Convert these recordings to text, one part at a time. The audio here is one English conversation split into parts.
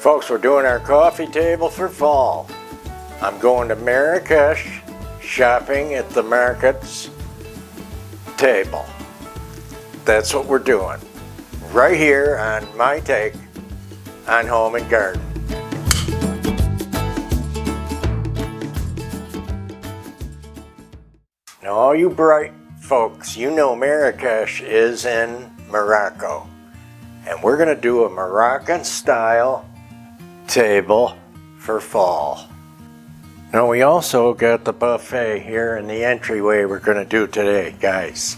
Folks, we're doing our coffee table for fall. I'm going to Marrakech, shopping at the market's table. That's what we're doing. Right here on my take on home and garden. Now all you bright folks, you know Marrakech is in Morocco. And we're gonna do a Moroccan style table for fall. Now we also got the buffet here in the entryway we're gonna do today, guys.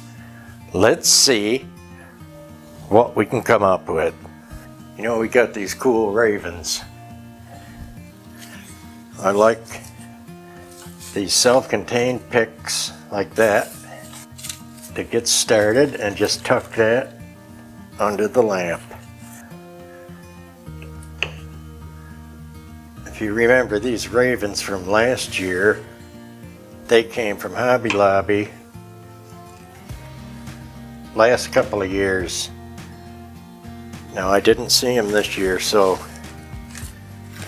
Let's see what we can come up with. You know, we got these cool ravens. I like these self-contained picks like that to get started, and just tuck that under the lamp. If you remember these ravens from last year, they came from Hobby Lobby last couple of years. Now I didn't see them this year, so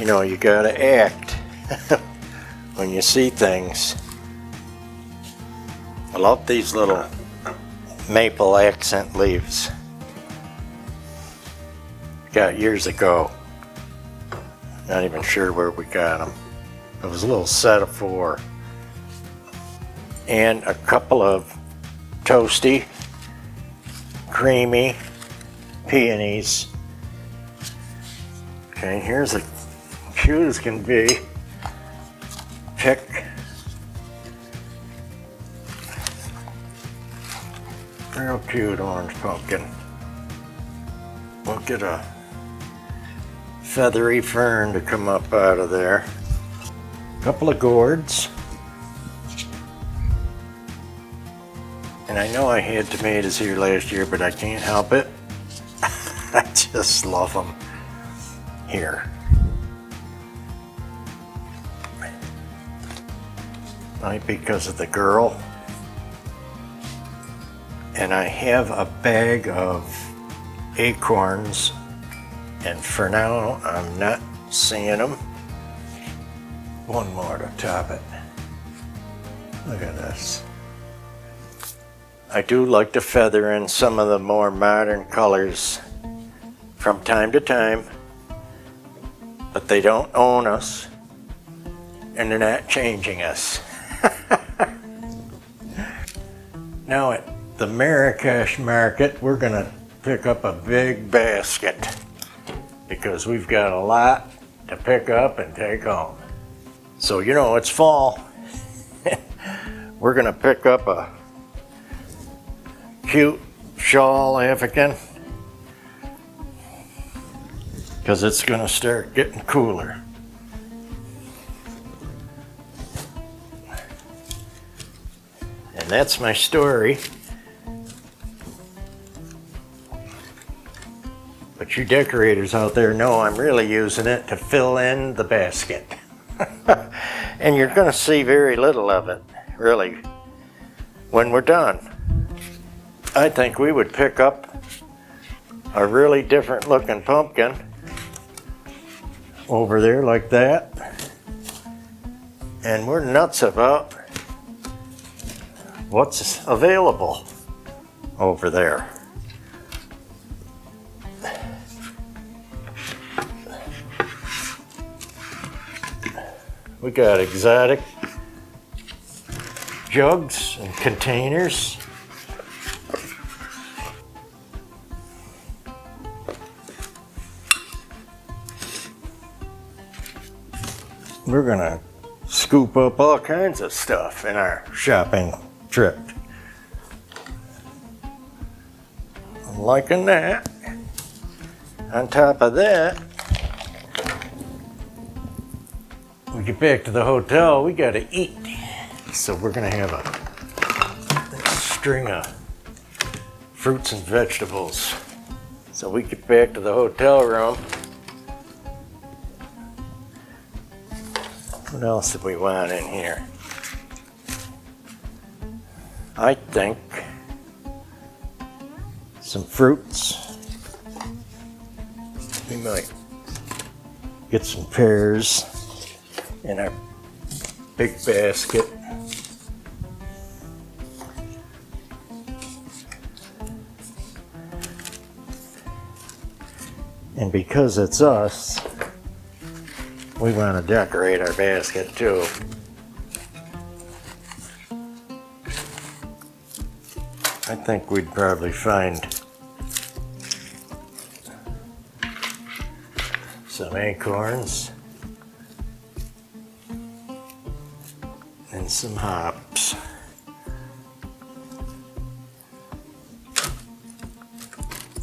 you know, you gotta act when you see things. I love these little maple accent leaves. Got years ago. Not even sure where we got them. It was a little set of 4. And a couple of toasty, creamy peonies. Okay, here's a cute as can be. Pick. Real cute orange pumpkin. We'll get a feathery fern to come up out of there. A couple of gourds. And I know I had tomatoes here last year, but I can't help it. I just love them here. Might be because of the girl. And I have a bag of acorns, and for now I'm not seeing them. One more to top it. Look at this. I do like to feather in some of the more modern colors from time to time, but they don't own us and they're not changing us. Now at the Marrakech market, we're gonna pick up a big basket because we've got a lot to pick up and take home. So you know, it's fall. We're gonna pick up a cute shawl African because it's gonna start getting cooler. And that's my story. But you decorators out there know I'm really using it to fill in the basket. And you're gonna see very little of it, really, when we're done. I think we would pick up a really different looking pumpkin over there like that. And we're nuts about what's available over there. We got exotic jugs and containers. We're gonna scoop up all kinds of stuff in our shopping trip. I'm liking that. On top of that, we get back to the hotel, we gotta eat. So we're gonna have a string of fruits and vegetables. So we get back to the hotel room. What else did we want in here? I think some fruits. We might get some pears in our big basket. And because it's us, we want to decorate our basket too. I think we'd probably find some acorns and some hops.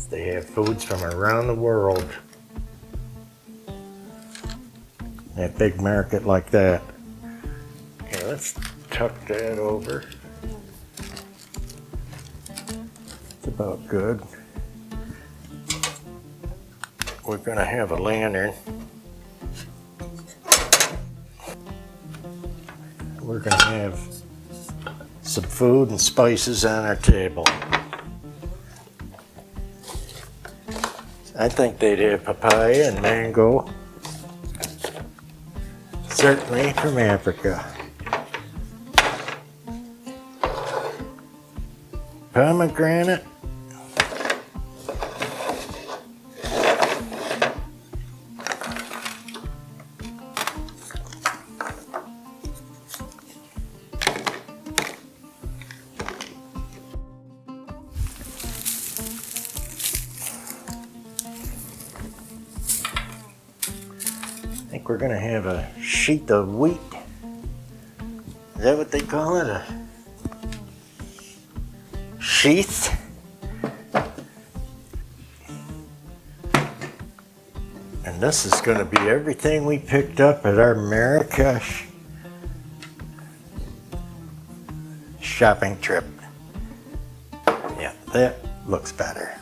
They have foods from around the world. That big market like that. Okay, let's tuck that over. It's about good. We're gonna have a lantern. We're gonna have some food and spices on our table. I think they'd have papaya and mango. Certainly from Africa. Pomegranate. I think we're gonna have a sheet of wheat. Is that what they call it? A sheath? And this is gonna be everything we picked up at our Marrakech shopping trip. Yeah, that looks better.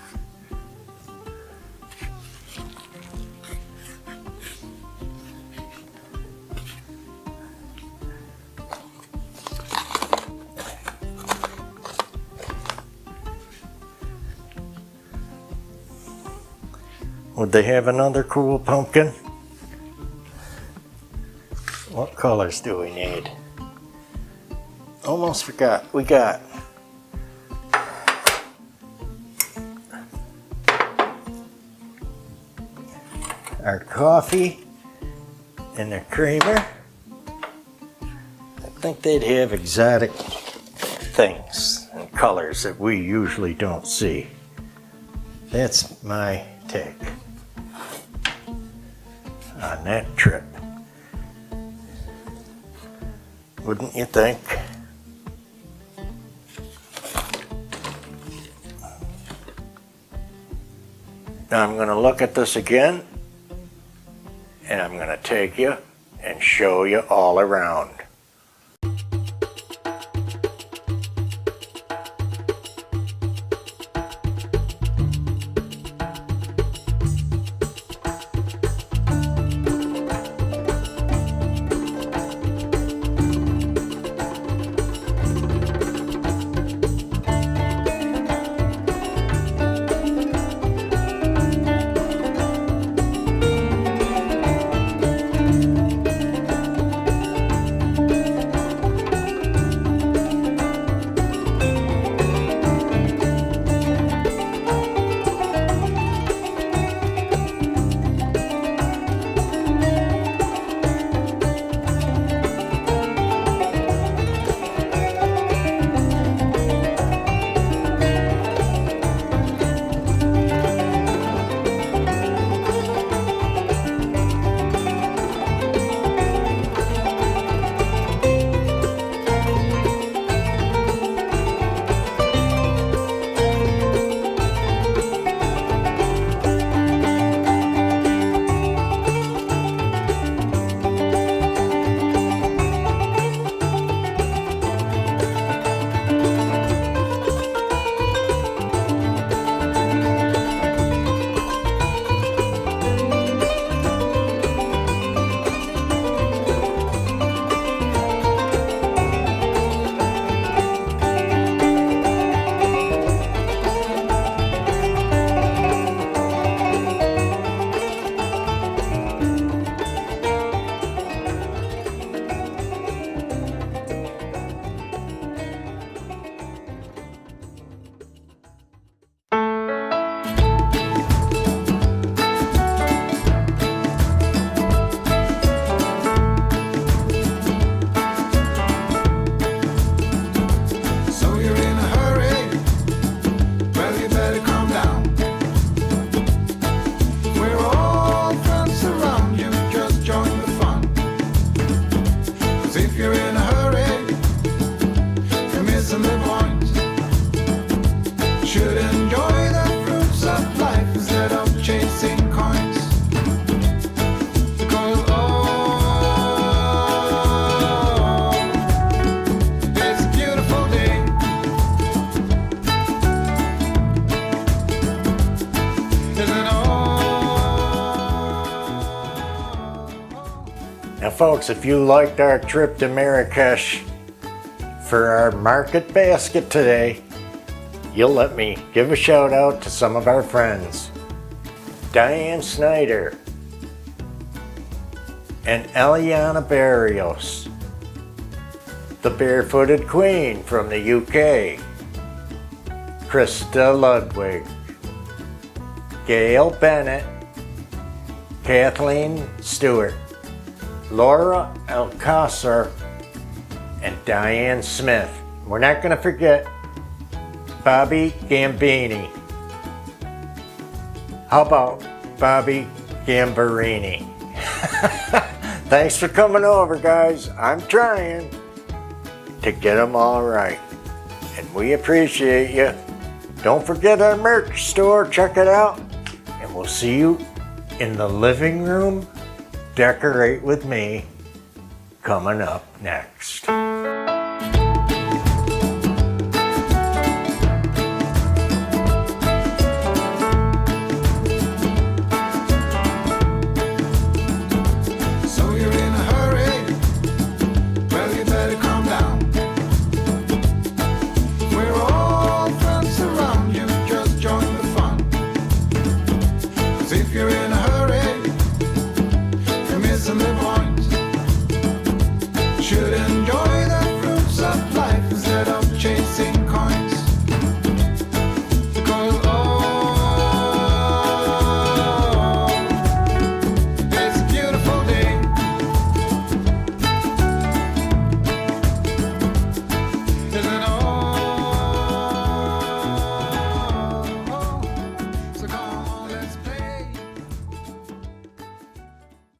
Would they have another cool pumpkin? What colors do we need? Almost forgot. We got our coffee and the creamer. I think they'd have exotic things and colors that we usually don't see. That's my take on that trip. Wouldn't you think? Now I'm going to look at this again, and I'm going to take you and show you all around. Now folks, if you liked our trip to Marrakech for our market basket today, you'll let me give a shout out to some of our friends. Diane Snyder and Eliana Barrios, the Barefooted Queen from the UK, Krista Ludwig, Gail Bennett, Kathleen Stewart, Laura Alcázar, and Diane Smith. We're not going to forget Bobby Gambini. How about Bobby Gambarini? Thanks for coming over, guys. I'm trying to get them all right, and we appreciate you. Don't forget our merch store. Check it out, and we'll see you in the living room. Decorate with me coming up next. If you're in a hurry, you miss a little